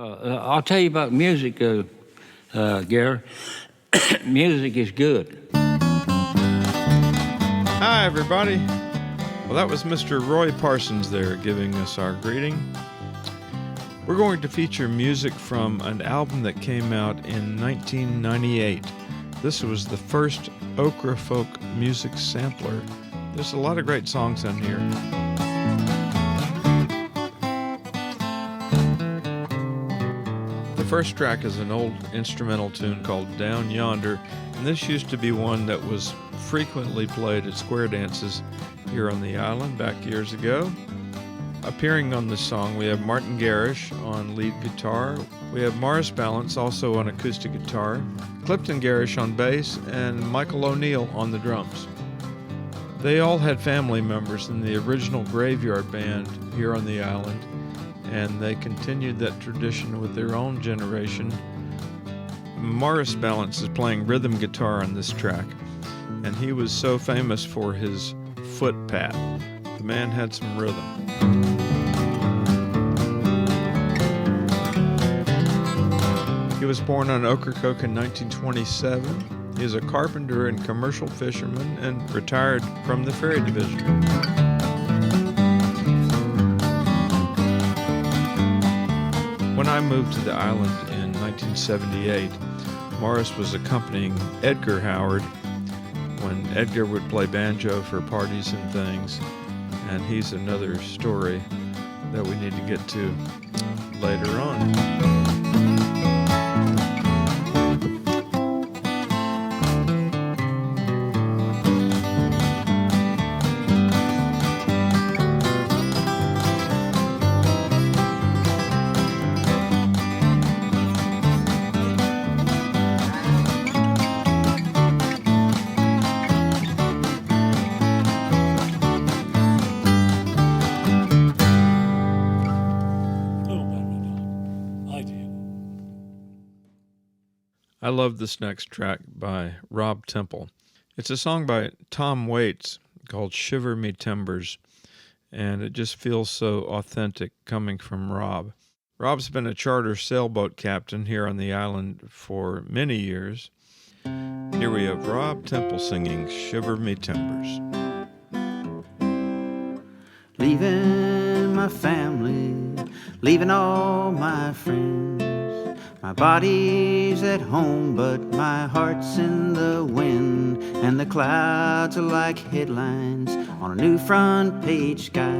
I'll tell you about music, Gary. Music is good. Hi, everybody. Well, that was Mr. Roy Parsons there giving us our greeting. We're going to feature music from an album that came out in 1998. This was the first Ocracoke Music Sampler. There's a lot of great songs on here. The first track is an old instrumental tune called Down Yonder, and this used to be one that was frequently played at square dances here on the island back years ago. Appearing on this song, we have Martin Garish on lead guitar. We have Morris Balance also on acoustic guitar, Clifton Garish on bass, and Michael O'Neill on the drums. They all had family members in the original Graveyard Band here on the island, and they continued that tradition with their own generation. Morris Balance is playing rhythm guitar on this track, and he was so famous for his foot pat. The man had some rhythm. He was born on Ocracoke in 1927. He is a carpenter and commercial fisherman and retired from the ferry division. When I moved to the island in 1978, Morris was accompanying Edgar Howard when Edgar would play banjo for parties and things, and he's another story that we need to get to later on. I love this next track by Rob Temple. It's a song by Tom Waits called Shiver Me Timbers, and it just feels so authentic coming from Rob. Rob's been a charter sailboat captain here on the island for many years. Here we have Rob Temple singing Shiver Me Timbers. Leaving my family, leaving all my friends. My body's at home, but my heart's in the wind, and the clouds are like headlines on a new front page sky.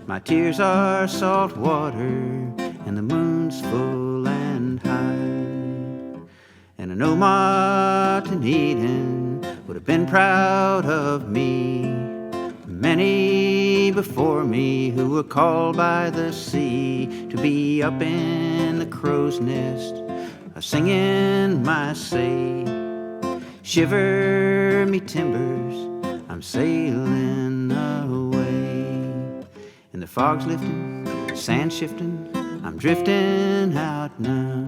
My tears are salt water, and the moon's full and high. And I know Martin Eden would have been proud of me. Many before me who were called by the sea to be up in the crow's nest, singing my say. Shiver me timbers, I'm sailing away. And the fog's lifting, sand shifting, I'm drifting out now.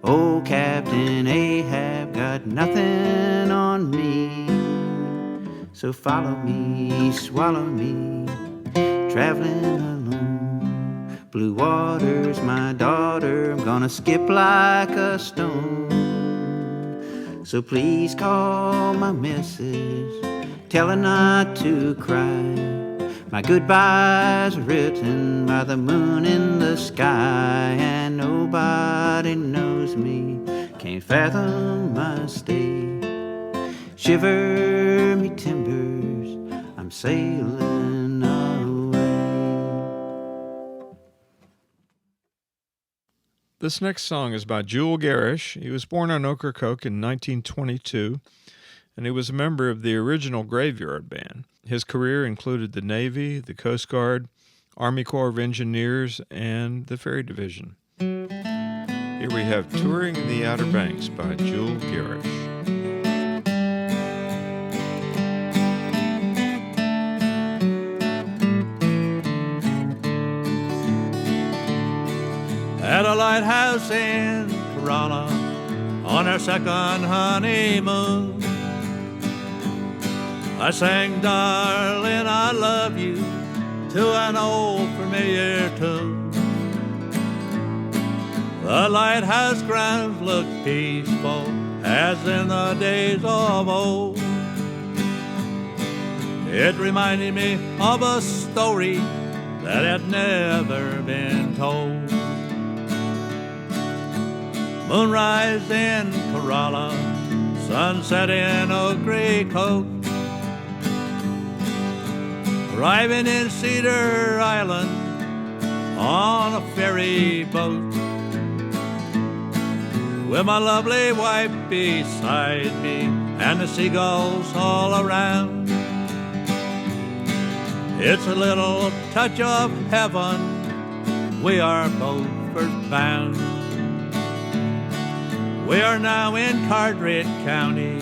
Oh, Captain Ahab got nothing on me. So follow me, swallow me, traveling alone. Blue water's my daughter, I'm gonna skip like a stone. So please call my missus, tell her not to cry. My goodbyes are written by the moon in the sky, and nobody knows me, can't fathom my stay. Shiver me timbers, I'm sailing away. This next song is by Jewel Garish. He was born on Ocracoke in 1922, and he was a member of the original Graveyard Band. His career included the Navy, the Coast Guard, Army Corps of Engineers, and the Ferry Division. Here we have Touring the Outer Banks by Jewel Garish. At a lighthouse in Kerala on our second honeymoon, I sang, darling, I love you, to an old familiar tune. The lighthouse grounds look peaceful as in the days of old. It reminded me of a story that had never been told. Moonrise in Corolla, sunset in Ocracoke, arriving in Cedar Island on a ferry boat, with my lovely wife beside me and the seagulls all around. It's a little touch of heaven, we are both earthbound. We are now in Carteret County,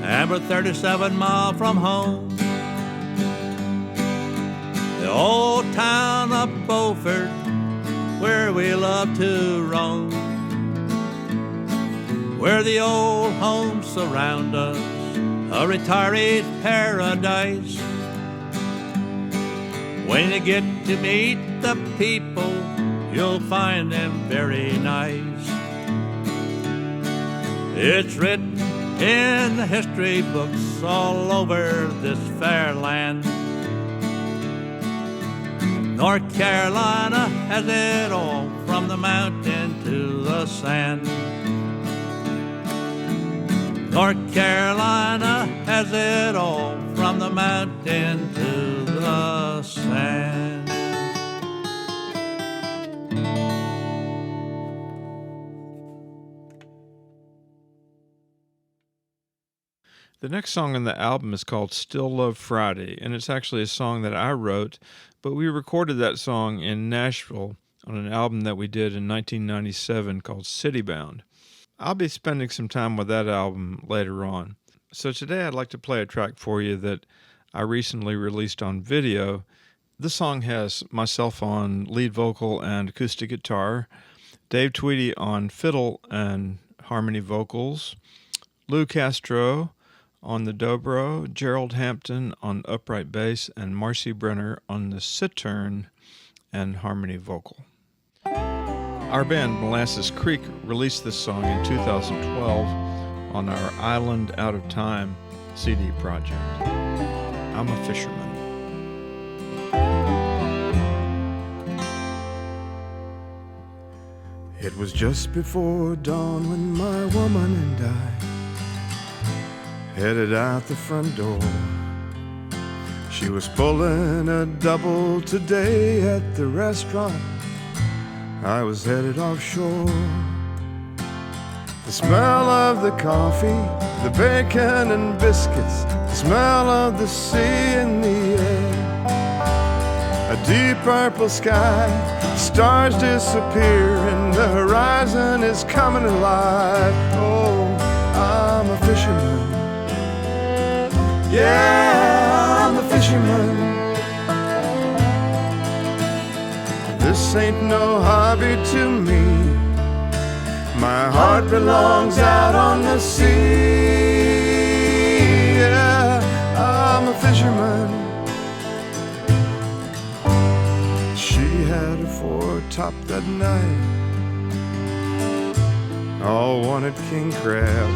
and we're 37 miles from home. The old town of Beaufort, where we love to roam, where the old homes surround us, a retiree's paradise. When you get to meet the people, you'll find them very nice. It's written in the history books all over this fair land. North Carolina has it all, from the mountain to the sand. North Carolina has it all, from the mountain to the sand. The next song on the album is called Still Love Friday, and it's actually a song that I wrote, but we recorded that song in Nashville on an album that we did in 1997 called Citybound. I'll be spending some time with that album later on. So today I'd like to play a track for you that I recently released on video. This song has myself on lead vocal and acoustic guitar, Dave Tweedy on fiddle and harmony vocals, Lou Castro on the dobro, Gerald Hampton on upright bass, and Marcy Brenner on the cittern and harmony vocal. Our band Molasses Creek released this song in 2012 on our Island Out of Time CD project. I'm a Fisherman. It was just before dawn when my woman and I headed out the front door. She was pulling a double today at the restaurant. I was headed offshore. The smell of the coffee, the bacon and biscuits, the smell of the sea in the air. A deep purple sky, stars disappear, and the horizon is coming alive. Oh, I'm a fisherman. Yeah, I'm a fisherman. This ain't no hobby to me. My heart belongs out on the sea. Yeah, I'm a fisherman. She had a foretop that night, all wanted king crab.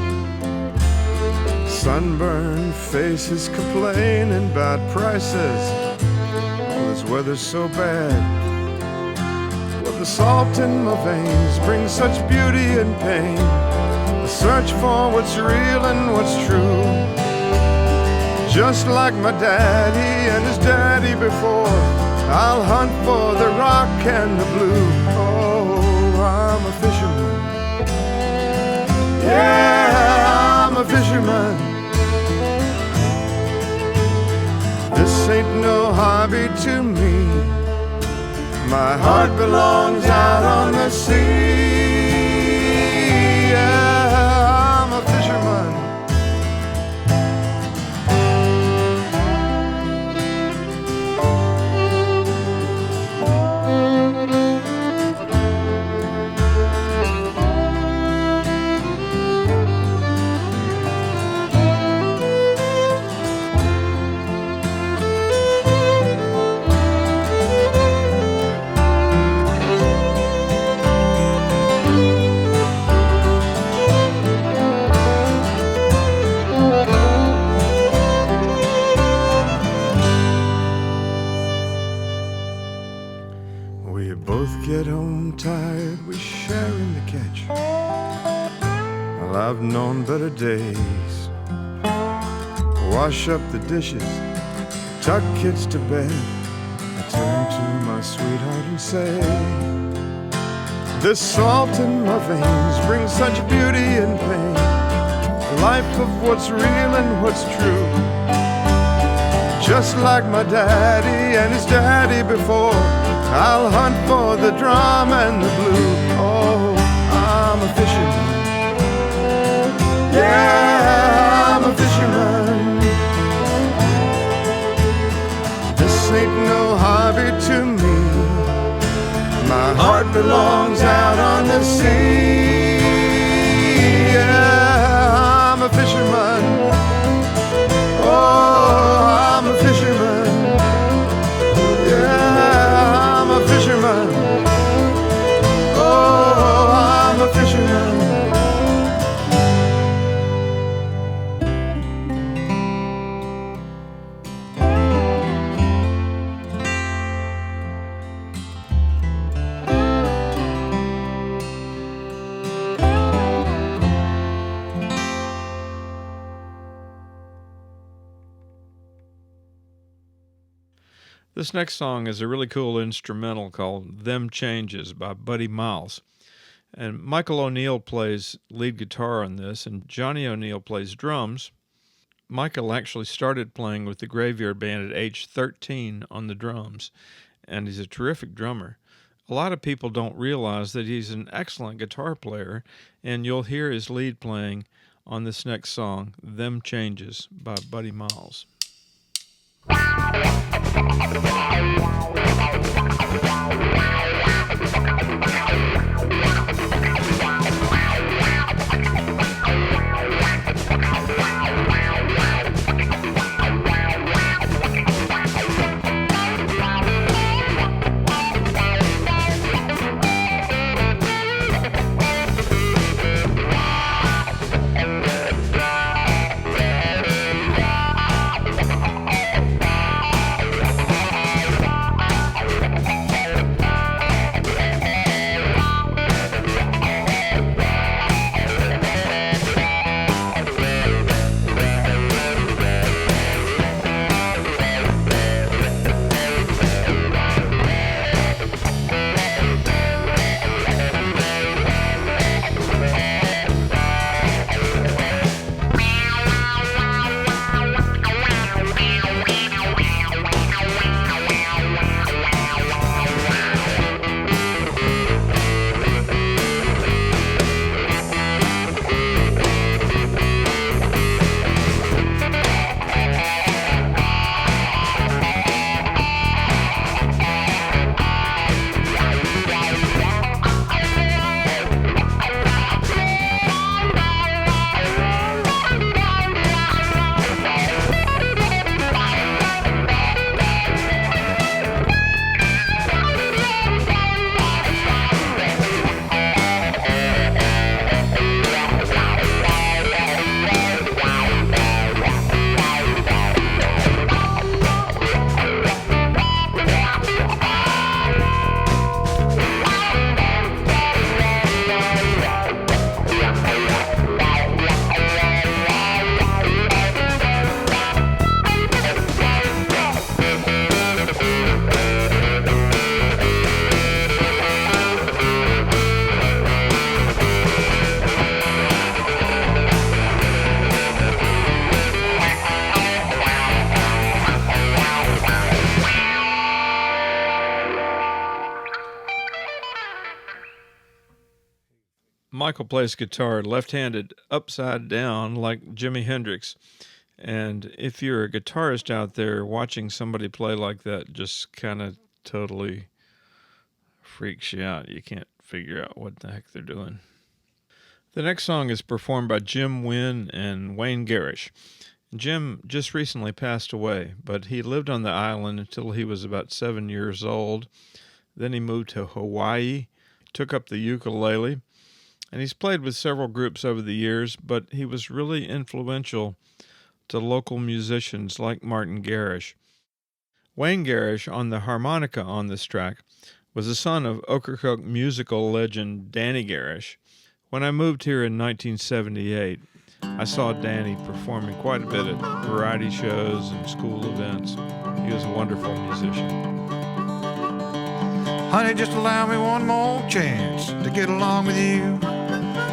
Sunburned faces complaining about prices. Oh, this weather's so bad. Well, the salt in my veins brings such beauty and pain. I search for what's real and what's true, just like my daddy and his daddy before. I'll hunt for the rock and the blue. Oh, I'm a fisherman. Yeah, I'm a fisherman. This ain't no hobby to me. My heart belongs out on the sea. Yeah, I'm a fisherman. night, we sharing the catch. Well, I've known better days. Wash up the dishes, tuck kids to bed. I turn to my sweetheart and say, this salt in my veins brings such beauty and pain, a life of what's real and what's true. Just like my daddy and his daddy before, I'll hunt for the drum and the blue. Oh, I'm a fisherman. Yeah, I'm a fisherman. This ain't no hobby to me. My heart belongs out on the sea. Yeah, I'm a fisherman. Oh, I'm a fisherman. Yeah, I'm a fisherman. Oh, I'm a fisherman. This next song is a really cool instrumental called Them Changes by Buddy Miles. And Michael O'Neill plays lead guitar on this, and Johnny O'Neill plays drums. Michael actually started playing with the Graveyard Band at age 13 on the drums, and he's a terrific drummer. A lot of people don't realize that he's an excellent guitar player, and you'll hear his lead playing on this next song, Them Changes by Buddy Miles. Michael plays guitar left-handed upside down like Jimi Hendrix. And if you're a guitarist out there, watching somebody play like that just kind of totally freaks you out. You can't figure out what the heck they're doing. The next song is performed by Jim Wynn and Wayne Garish. Jim just recently passed away, but he lived on the island until he was about 7 years old. Then he moved to Hawaii, took up the ukulele, and he's played with several groups over the years, but he was really influential to local musicians like Martin Garish. Wayne Garish on the harmonica on this track was the son of Ocracoke musical legend Danny Garish. When I moved here in 1978, I saw Danny performing quite a bit at variety shows and school events. He was a wonderful musician. Honey, just allow me one more chance to get along with you.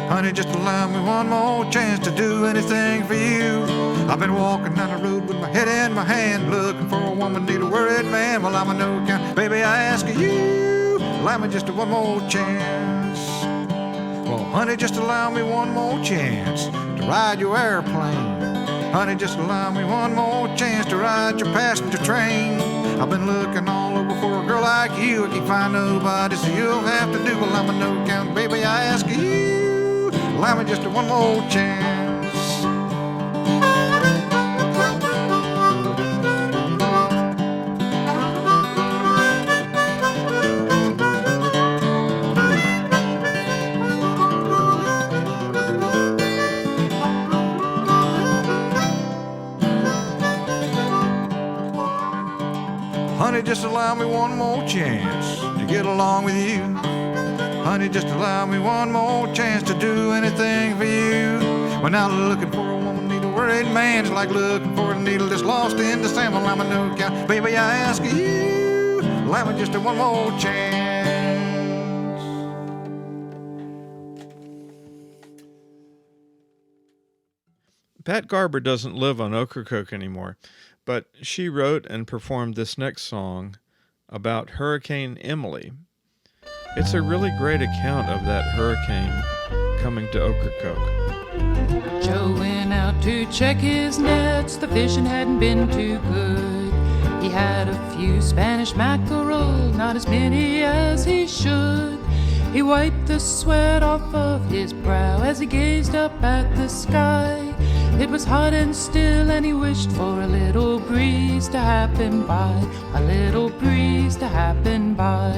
Honey, just allow me one more chance to do anything for you. I've been walking down the road with my head in my hand, looking for a woman, need a worried man. Well, I'm a no count, baby, I ask you, allow me just one more chance. Well, honey, just allow me one more chance to ride your airplane. Honey, just allow me one more chance to ride your passenger train. I've been looking all over for a girl like you. I can't find nobody, so you'll have to do. Well, I'm a no count, baby, I ask you, allow me just one more chance. Honey, just allow me one more chance to get along with you. Honey, just allow me one more chance to do anything for you. When I'm looking for a woman, need a worried man. It's like looking for a needle that's lost in the sand. Well, I'm a no count, baby, I ask you, allow me just one more chance. Pat Garber doesn't live on Ocracoke anymore, but she wrote and performed this next song about Hurricane Emily. It's a really great account of that hurricane coming to Ocracoke. Joe went out to check his nets, the fishing hadn't been too good. He had a few Spanish mackerel, not as many as he should. He wiped the sweat off of his brow as he gazed up at the sky. It was hot and still, and he wished for a little breeze to happen by, a little breeze to happen by.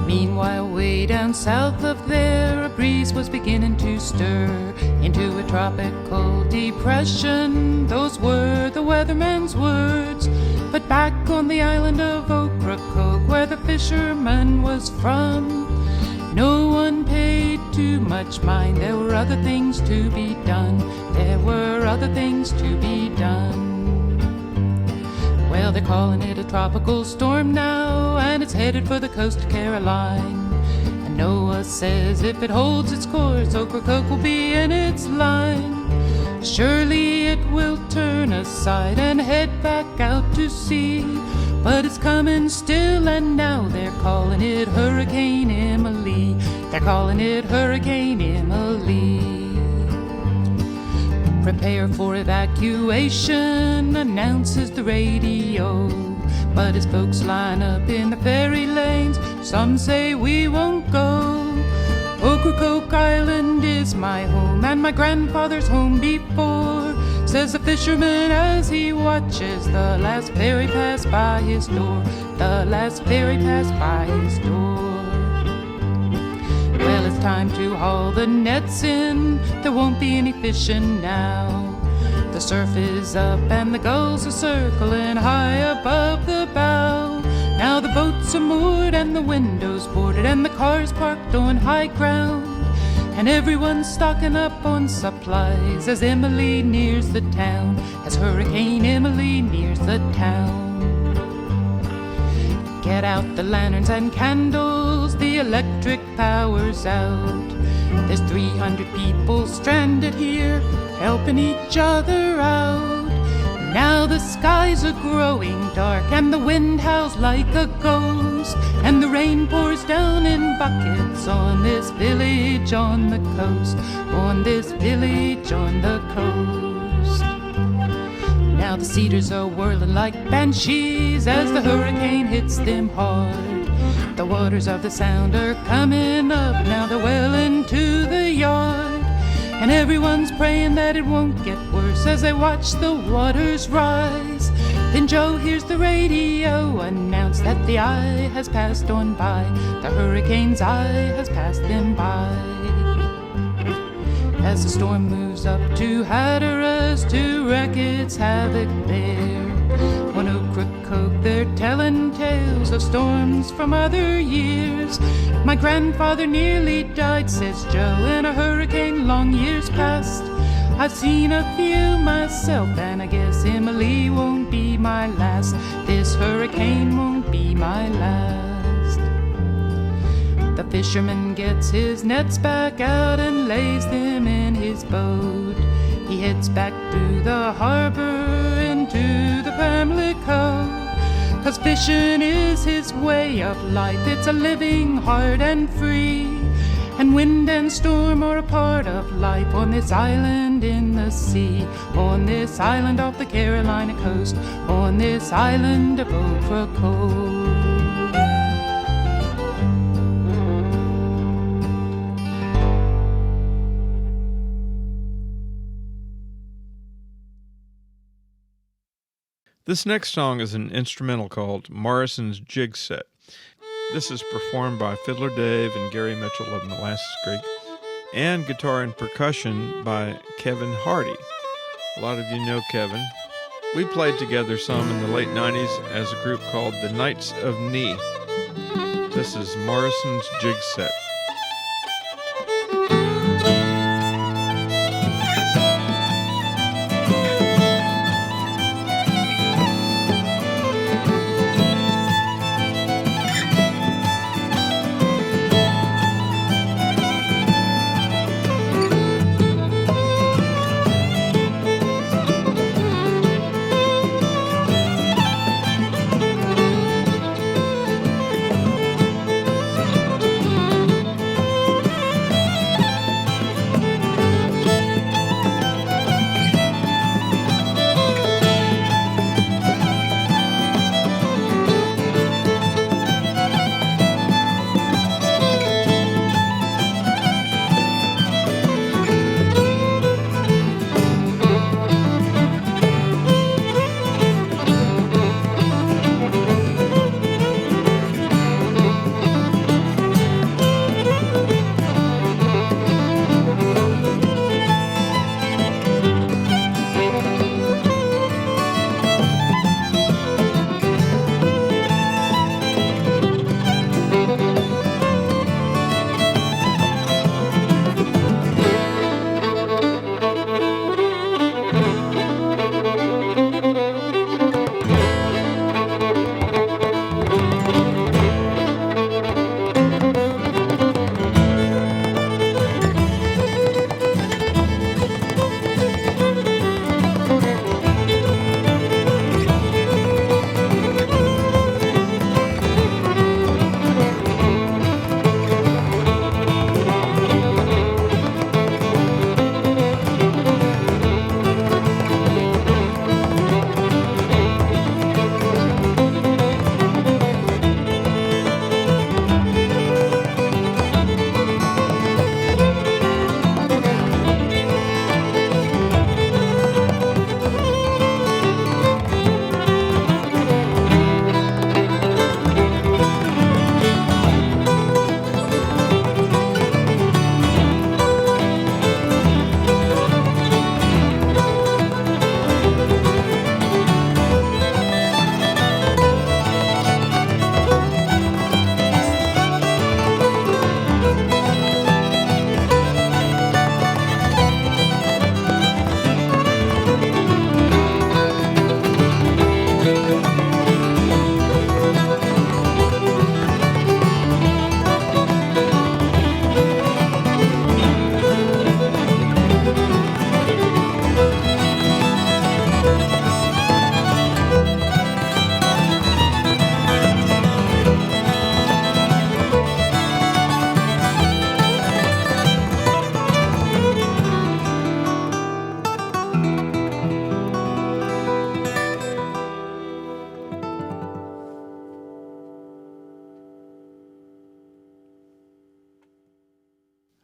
Meanwhile, way down south of there, a breeze was beginning to stir into a tropical depression. Those were the weatherman's words. But back on the island of Ocracoke, where the fisherman was from, no one paid too much mind. There were other things to be done. There were other things to be done. Well, they're calling it a tropical storm now, and it's headed for the coast of Caroline. And Noah says if it holds its course, Ocracoke will be in its line. Surely it will turn aside and head back out to sea. But it's coming still, and now they're calling it Hurricane Emily. They're calling it Hurricane Emily. Prepare for evacuation, announces the radio. But as folks line up in the ferry lanes, some say we won't go. Ocracoke Island is my home, and my grandfather's home before, says the fisherman as he watches the last ferry pass by his door, the last ferry pass by his door. Well, it's time to haul the nets in, there won't be any fishing now. The surf is up and the gulls are circling high above the bow. Now the boats are moored and the windows boarded and the cars parked on high ground. And everyone's stocking up on supplies as Emily nears the town, as Hurricane Emily nears the town. Get out the lanterns and candles, the electric power's out. There's 300 people stranded here, helping each other out. Now the skies are growing dark and the wind howls like a ghost, and the rain pours down in buckets on this village on the coast, on this village on the coast. Now the cedars are whirling like banshees as the hurricane hits them hard. The waters of the sound are coming up, now they're well into the yard. And everyone's praying that it won't get worse as they watch the waters rise. Then Joe hears the radio announce that the eye has passed on by, the hurricane's eye has passed them by. As the storm moves up to Hatteras to wreak its havoc there, on Ocracoke they're telling tales of storms from other years. My grandfather nearly died, says Joe, in a hurricane long years past. I've seen a few myself, and I guess Emily won't be my last. This hurricane won't be my last. The fisherman gets his nets back out and lays them in his boat. He heads back through the harbor into the Pamlico. 'Cause fishing is his way of life, it's a living hard and free. And wind and storm are a part of life on this island in the sea. On this island off the Carolina coast, on this island of Ocracoke. This next song is an instrumental called Morrisons Jig Set. This is performed by Fiddler Dave and Gary Mitchell of Molasses Creek, and guitar and percussion by Kevin Hardy. A lot of you know Kevin. We played together some in the late 90s as a group called the Knights of Knee. This is Morrisons Jig Set.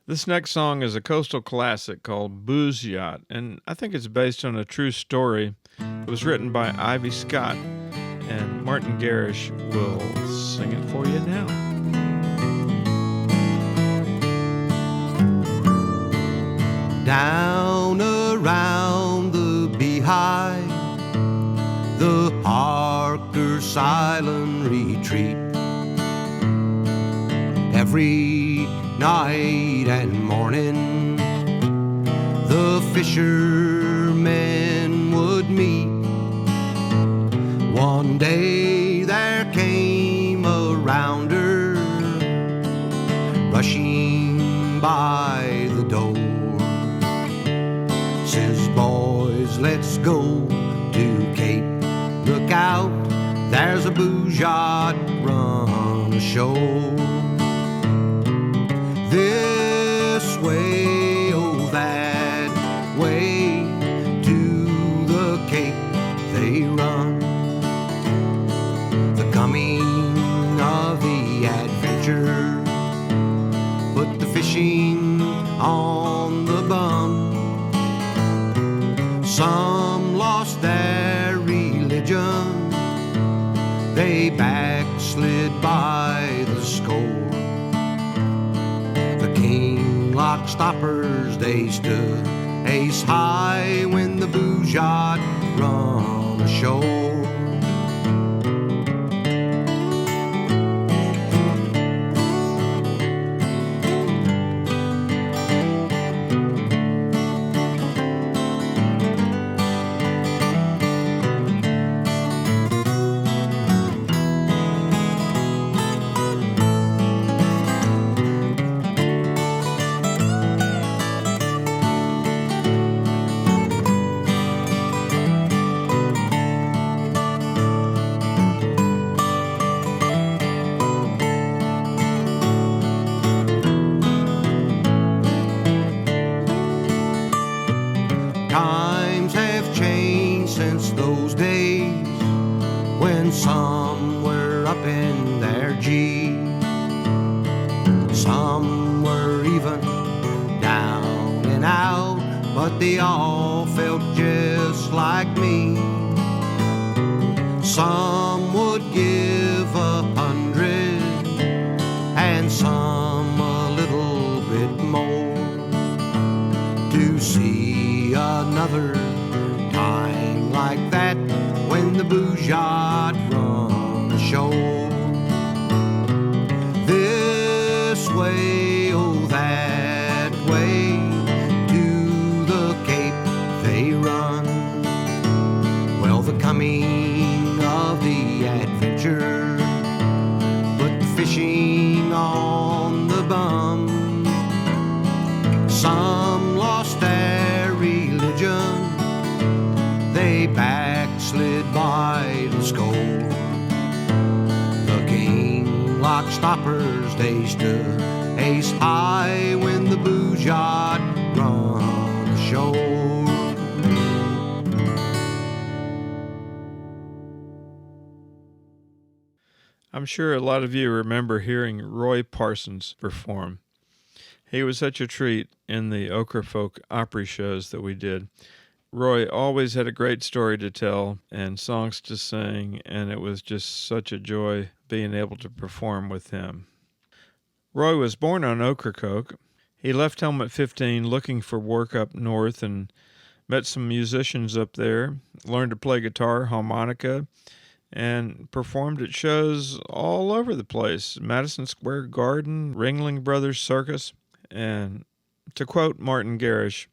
This next song is a coastal classic called Booze Yacht, and I think it's based on a true story. It was written by Ivy Scott, and Martin Garish will sing it for you now. Down around the beehive, the harkers silent retreat. Every night and morning the fishermen would meet. One day there came a rounder rushing by the door. Says, boys, let's go to Cape. Look out, there's a booze yacht run ashore. This way, oh that way, to the Cape they run. The coming of the adventure put the fishing on the bum. Some lost their religion, they backslid by the score. The king lock stoppers, they stood ace high when the booze yacht run ashore. Times have changed since those days when some were up in their G. Some were even down and out, but they all felt just like me. Some would give 100 and some a little bit more to see another time like that when the booze yacht run ashore. This way, oh that way, to the Cape they run. Well, the coming of the adventure put the fishing on the bum. Some lost their religion, they backslid by the score. The king lock stoppers, they stood ace high when the booze yacht run ashore. I'm sure a lot of you remember hearing Roy Parsons perform. He was such a treat in the OcraFolk Opry shows that we did. Roy always had a great story to tell and songs to sing, and it was just such a joy being able to perform with him. Roy was born on Ocracoke. He left home at 15 looking for work up north and met some musicians up there, learned to play guitar, harmonica, and performed at shows all over the place. Madison Square Garden, Ringling Brothers Circus. And to quote Martin Garish,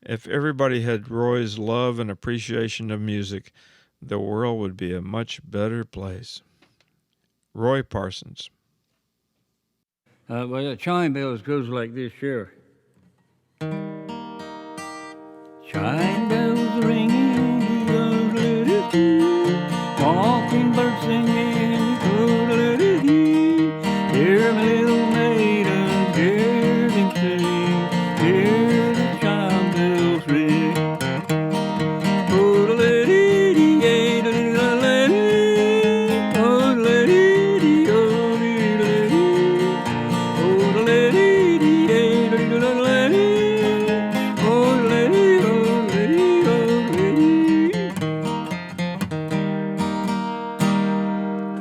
if everybody had Roy's love and appreciation of music, the world would be a much better place. Roy Parsons. Well, the chime bells goes like this here. Chime bells ringing, mockingbird singing, hear my little maiden, hear them sing, hear the chime bells ring.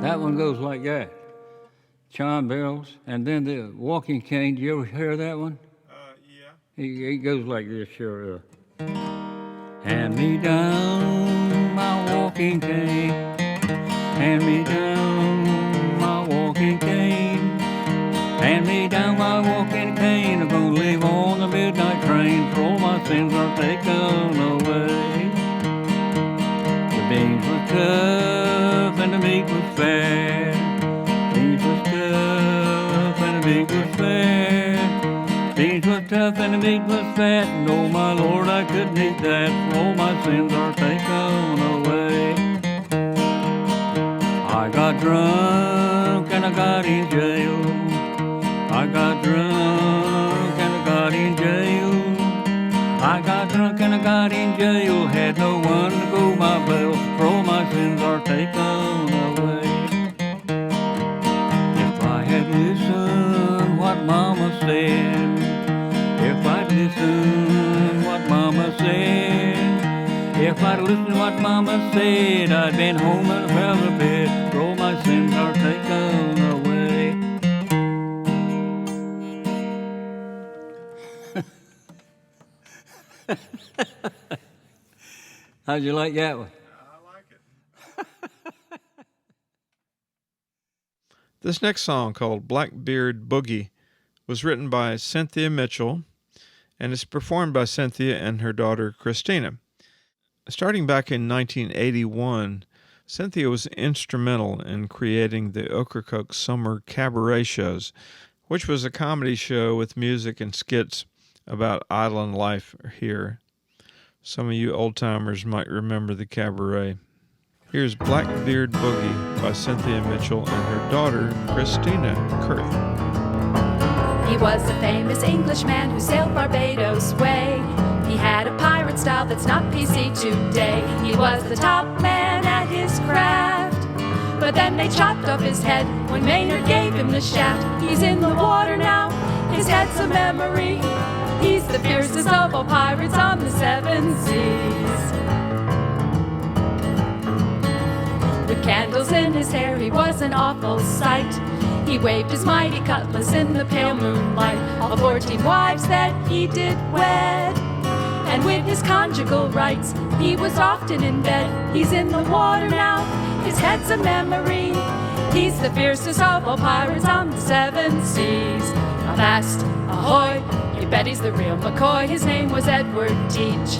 That one goes like that. Chime bells, and then the walking cane. Do you ever hear that one? Yeah. He goes like this, sure. Hand me down my walking cane, Hand me down my walking cane. Hand me down my walking cane. I'm gonna leave on the midnight train, for all my sins are taken away. The beans were tough and the meat was fat. Beans was tough and the meat was fat. Beans was tough and the meat was fat. And oh my Lord, I couldn't eat that, for all my sins are taken away. I got drunk and I got in jail. I got drunk and I got in jail. I got drunk and I got in jail. Had no one to go my bail, for all my sins are taken away. If I had listened what Mama said, if I'd listened what Mama said, if I'd listened what Mama said, I'd been home and found a bed, for all my sins are taken away. How'd you like that one? I like it. This next song, called Blackbeard Boogie, was written by Cynthia Mitchell and is performed by Cynthia and her daughter Christina. Starting back in 1981, Cynthia was instrumental in creating the Ocracoke Summer Cabaret Shows, which was a comedy show with music and skits about island life here. Some of you old-timers might remember the cabaret. Here's Blackbeard Boogie by Cynthia Mitchell and her daughter, Christina Kurth. He was a famous Englishman who sailed Barbados way. He had a pirate style that's not PC today. He was the top man at his craft, but then they chopped off his head when Maynard gave him the shaft. He's in the water now, his head's a memory. He's the fiercest of all pirates on the seven seas. With candles in his hair, he was an awful sight. He waved his mighty cutlass in the pale moonlight. All 14 wives that he did wed, and with his conjugal rights, he was often in bed. He's in the water now, his head's a memory. He's the fiercest of all pirates on the seven seas. Avast, ahoy! You bet he's the real McCoy. His name was Edward Teach.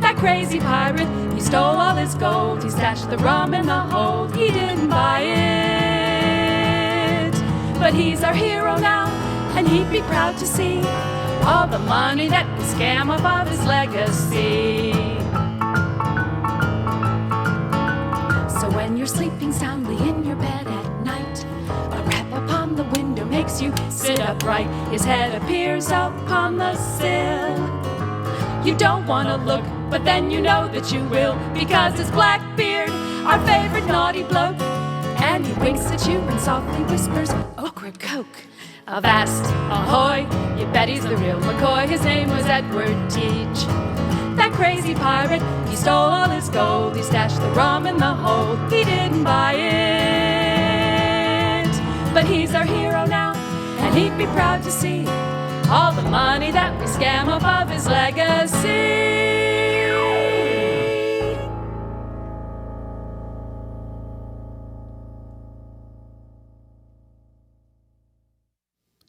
That crazy pirate, he stole all his gold. He stashed the rum in the hold. He didn't buy it, but he's our hero now, and he'd be proud to see all the money that we scam off of his legacy. So when you're sleeping soundly in your bed at night, a rap upon the window makes you sit upright. His head appears upon the sill. You don't want to look, but then you know that you will, because it's Blackbeard, our favorite naughty bloke. And he winks at you and softly whispers, Ocracoke. Avast, ahoy, you bet he's the real McCoy. His name was Edward Teach. That crazy pirate, he stole all his gold. He stashed the rum in the hold. He didn't buy it, but he's our hero now, and he'd be proud to see all the money that we scam off of his legacy.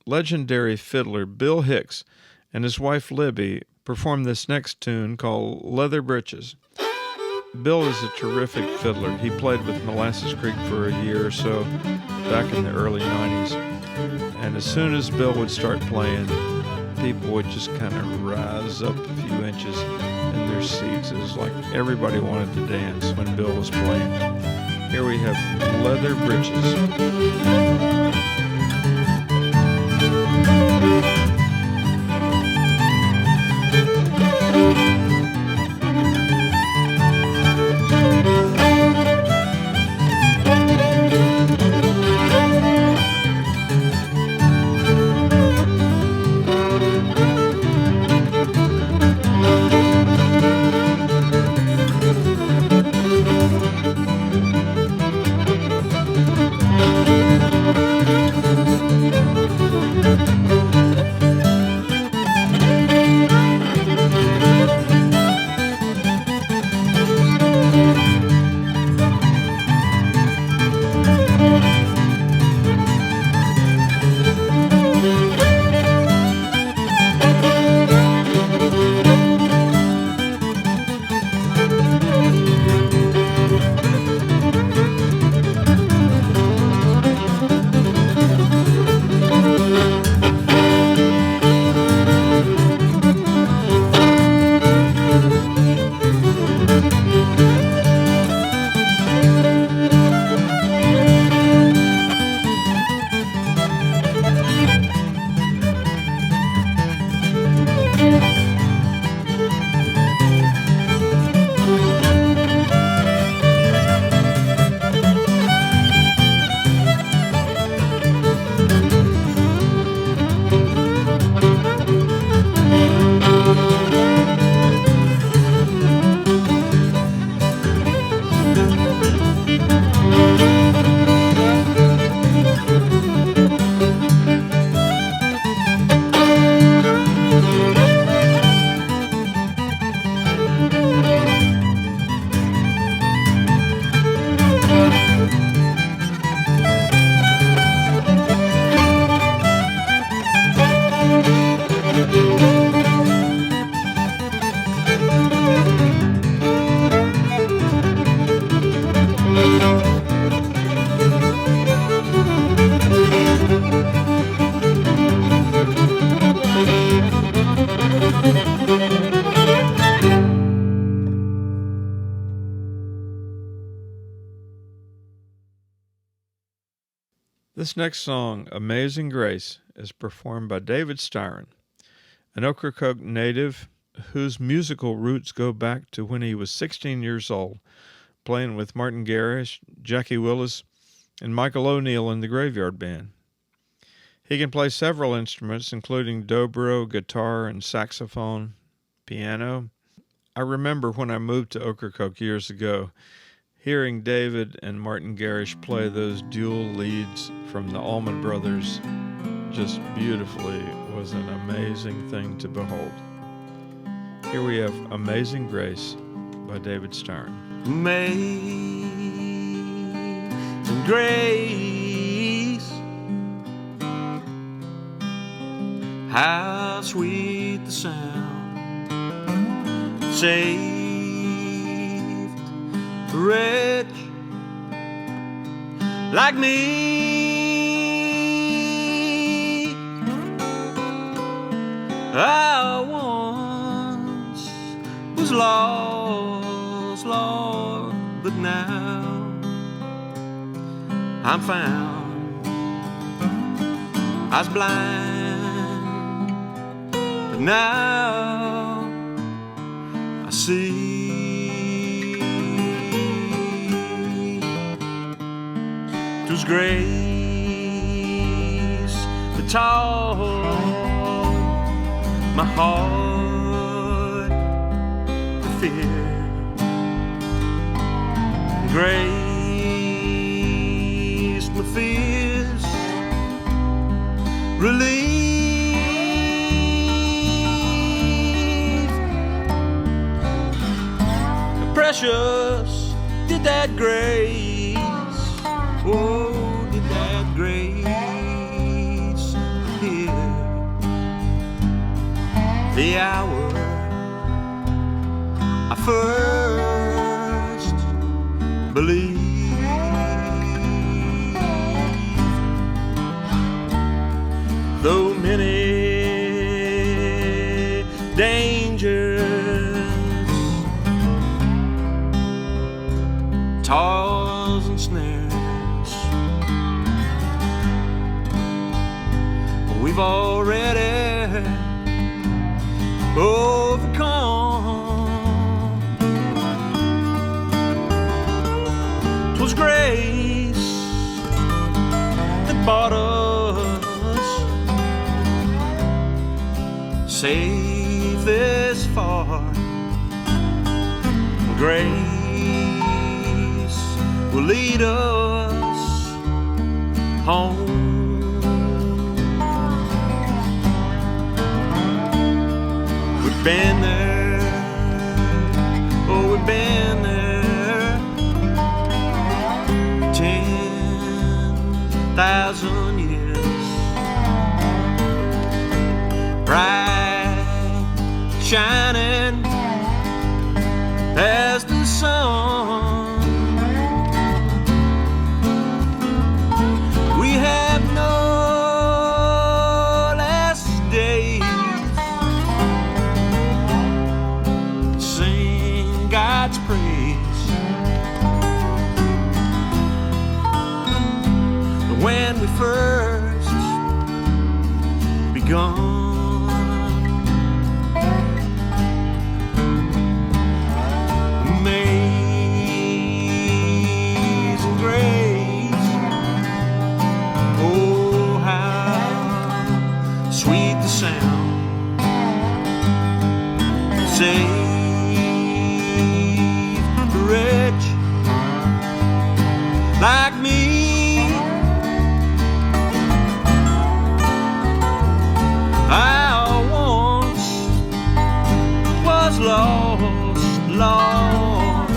Legendary fiddler Bill Hicks and his wife Libby performed this next tune called Leather Breeches. Bill is a terrific fiddler. He played with Molasses Creek for a year or so back in the early 90s. And as soon as Bill would start playing, people would just kind of rise up a few inches in their seats. It was like everybody wanted to dance when Bill was playing. Here we have Leather Breeches. This next song, Amazing Grace, is performed by David Styron, an Ocracoke native whose musical roots go back to when he was 16 years old, playing with Martin Garish, Jackie Willis, and Michael O'Neill in the Graveyard Band. He can play several instruments, including dobro, guitar, and saxophone, piano. I remember when I moved to Ocracoke years ago, hearing David and Martin Garish play those dual leads from the Allman Brothers just beautifully was an amazing thing to behold. Here we have Amazing Grace by David Styron. Amazing grace, how sweet the sound, saved a wretch like me. I once was lost, Lord, but now I'm found. I was blind, but now I see. 'Twas grace that taught my heart to fear. Grace my fears relieved. Precious did that grace, oh, did that grace appear. The hour I first believed. Though many dangers, toils and snares, we've already overcome. 'Twas grace that bought us safe this far. Grace will lead us home. Been there, oh, we've been there 10,000 years. Bright, shining as the sun. We have no last days. God's praise. When we first begun, amazing grace, oh, how sweet the sound. Say rich like me. I once was lost, Lord.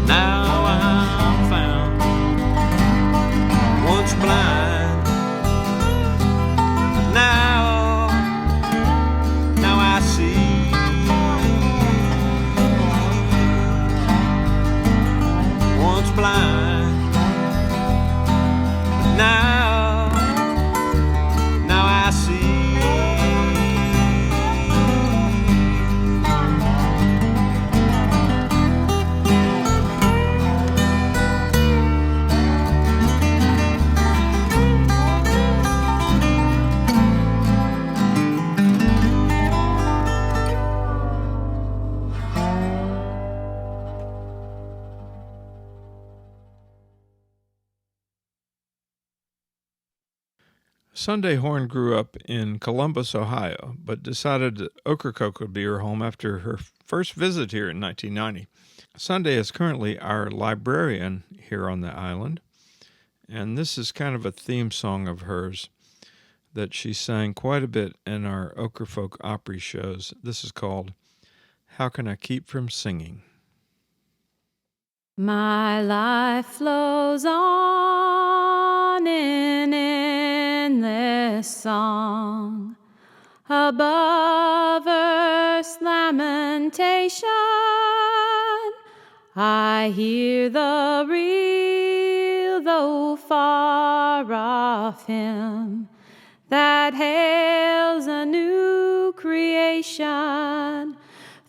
Now I'm found. Once blind, now I see. Once Sunday Horn grew up in Columbus, Ohio, but decided that Ocracoke would be her home after her first visit here in 1990. Sunday is currently our librarian here on the island, and this is kind of a theme song of hers that she sang quite a bit in our OcraFolk Opry shows. This is called How Can I Keep From Singing? My life flows on in endless song, above earth's lamentation. I hear the real, though far off hymn that hails a new creation.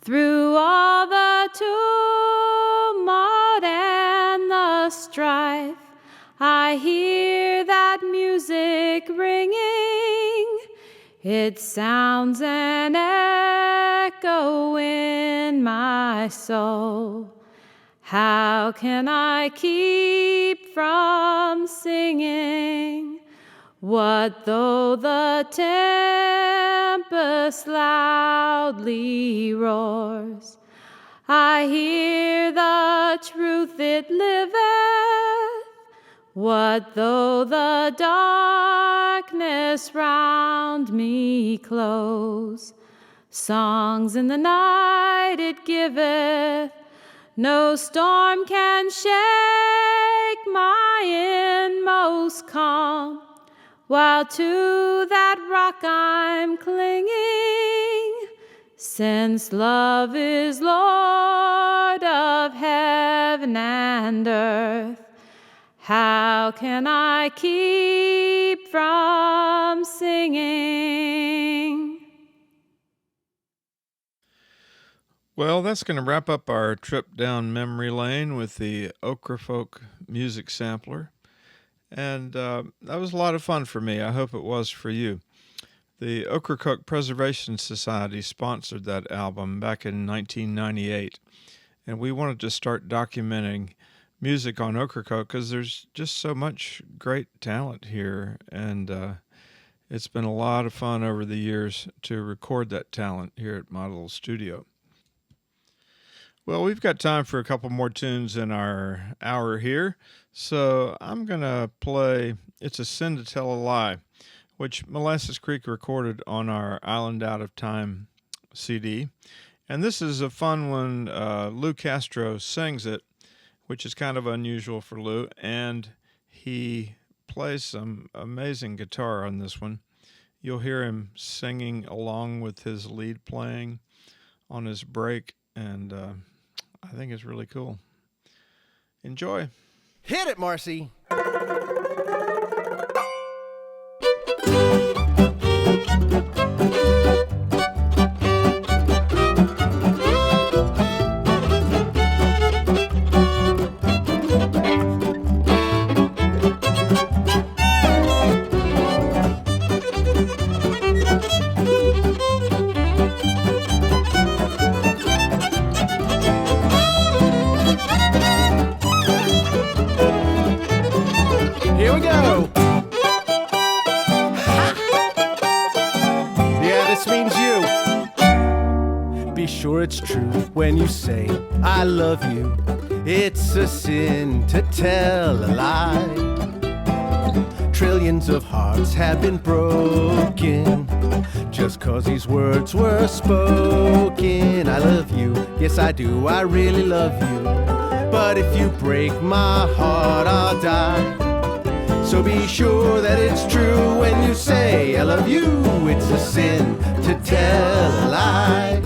Through all the tumult and the strife, I hear that music ringing. It sounds an echo in my soul. How can I keep from singing? What though the tempest loudly roars? I hear the truth it liveth. What though the darkness round me close? Songs in the night it giveth. No storm can shake my inmost calm, while to that rock I'm clinging, since love is Lord of heaven and earth. How can I keep from singing? Well, that's going to wrap up our trip down memory lane with the OcraFolk Music Sampler. And that was a lot of fun for me. I hope it was for you. The Ocracoke Preservation Society sponsored that album back in 1998. And we wanted to start documenting music on Ocracoke because there's just so much great talent here. And it's been a lot of fun over the years to record that talent here at my little studio. Well, we've got time for a couple more tunes in our hour here, so I'm going to play It's a Sin to Tell a Lie, which Molasses Creek recorded on our Island Out of Time CD. And this is a fun one. Lou Castro sings it, which is kind of unusual for Lou, and he plays some amazing guitar on this one. You'll hear him singing along with his lead playing on his break, and I think it's really cool. Enjoy. Hit it, Marcy. Here we go. Yeah, this means you. Be sure it's true when you say I love you. It's a sin to tell a lie. Trillions of hearts have been broken just 'cause these words were spoken. I love you, yes I do, I really love you. But if you break my heart, I'll die. So be sure that it's true when you say I love you. It's a sin to tell a lie.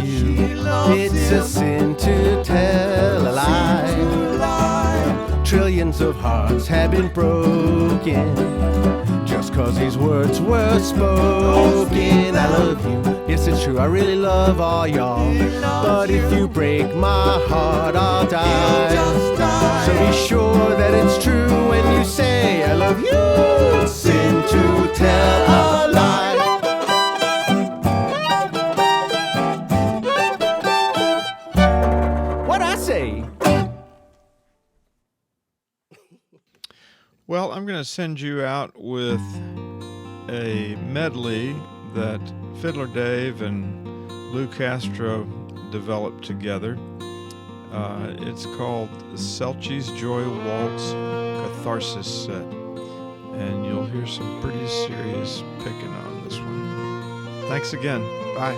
you. It's a sin to tell a lie. Trillions of hearts have been broken just 'cause these words were spoken. I love you, yes it's true, I really love all y'all. But if you break my heart, I'll die. So be sure that it's true when you say I love you. Sin to tell a lie. What'd I say? Well, I'm going to send you out with a medley that Fiddler Dave and Lou Castro developed together. It's called the Selchie's Joy Waltz Catharsis Set, and you'll hear some pretty serious picking on this one. Thanks again. Bye.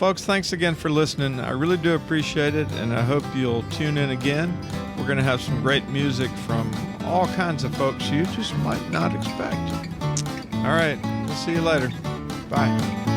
Folks, thanks again for listening. I really do appreciate it, and I hope you'll tune in again. We're going to have some great music from all kinds of folks you just might not expect. All right, we'll see you later. Bye.